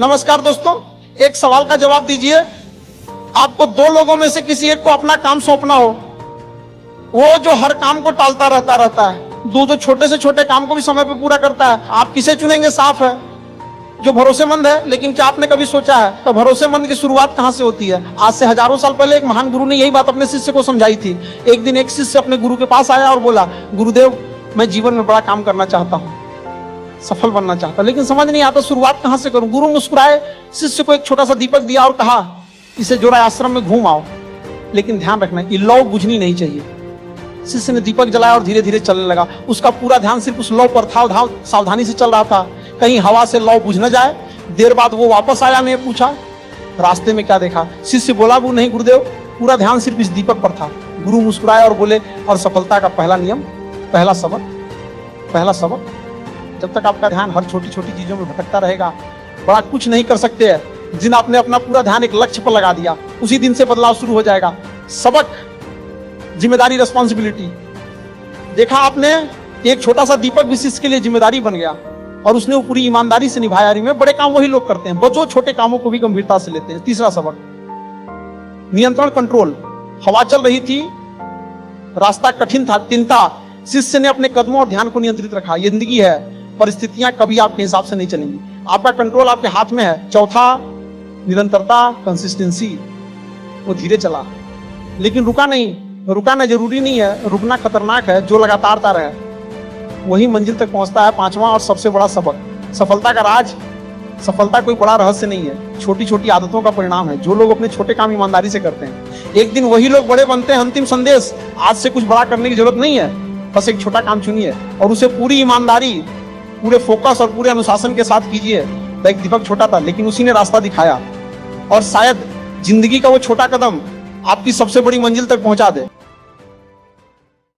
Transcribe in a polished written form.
नमस्कार दोस्तों, एक सवाल का जवाब दीजिए। आपको दो लोगों में से किसी एक को अपना काम सौंपना हो, वो जो हर काम को टालता रहता है, जो छोटे से छोटे काम को भी समय पे पूरा करता है, आप किसे चुनेंगे? साफ है, जो भरोसेमंद है। लेकिन क्या आपने कभी सोचा है तो भरोसेमंद की शुरुआत कहां से होती है? आज से हजारों साल पहले एक महान गुरु ने यही बात अपने शिष्य को समझाई थी। एक दिन एक शिष्य अपने गुरु के पास आया और बोला, गुरुदेव, मैं जीवन में बड़ा काम करना चाहता हूं, सफल बनना चाहता, लेकिन समझ नहीं आता शुरुआत कहां से करूं। गुरु मुस्कुराए, शिष्य को एक छोटा सा दीपक दिया और कहा, इसे जोड़ा आश्रम में घूम आओ, लेकिन ध्यान रखना ये लौ बुझनी नहीं चाहिए। शिष्य ने दीपक जलाया और धीरे धीरे चलने लगा। उसका पूरा ध्यान सिर्फ उस लौ पर था। सावधानी से चल रहा था, कहीं हवा से लौ बुझ न जाए। देर बाद वो वापस आया, ने पूछा, रास्ते में क्या देखा? शिष्य बोला, वो नहीं गुरुदेव, पूरा ध्यान सिर्फ इस दीपक पर था। गुरु मुस्कुराए और बोले, और सफलता का पहला नियम, पहला सबक, जब तक आपका ध्यान हर छोटी छोटी चीजों में भटकता रहेगा, बड़ा कुछ नहीं कर सकते हैं। जिन आपने अपना पूरा ध्यान एक लक्ष्य पर लगा दिया, उसी दिन से बदलाव शुरू हो जाएगा। सबक, जिम्मेदारी, रिस्पॉन्सिबिलिटी। देखा आपने, एक छोटा सा दीपक भी शिष्य के लिए जिम्मेदारी बन गया और उसने वो पूरी ईमानदारी से निभाया। में बड़े काम वही लोग करते हैं, बच्चों छोटे कामों को भी गंभीरता से लेते हैं। तीसरा सबक, नियंत्रण, कंट्रोल। हवा चल रही थी, रास्ता कठिन था, शिष्य ने अपने कदमों और ध्यान को नियंत्रित रखा। ये जिंदगी है, परिस्थितियां कभी आपके हिसाब से नहीं चलेंगी, आपका कंट्रोल आपके हाथ में है। चौथा, निरंतरता, कंसिस्टेंसी। वो धीरे चला लेकिन रुका नहीं। रुकाना जरूरी नहीं है, रुकना खतरनाक है। जो लगातार है वही मंजिल तक पहुंचता है। पांचवा और सबसे बड़ा सबक, सफलता का राज, सफलता कोई बड़ा रहस्य नहीं है, छोटी छोटी आदतों का परिणाम है। जो लोग अपने छोटे काम ईमानदारी से करते हैं, एक दिन वही लोग बड़े बनते हैं। अंतिम संदेश, आज से कुछ बड़ा करने की जरूरत नहीं है, बस एक छोटा काम चुनिए और उसे पूरी ईमानदारी, पूरे फोकस और पूरे अनुशासन के साथ कीजिए। एक दीपक छोटा था, लेकिन उसी ने रास्ता दिखाया, और शायद जिंदगी का वो छोटा कदम आपकी सबसे बड़ी मंजिल तक पहुंचा दे।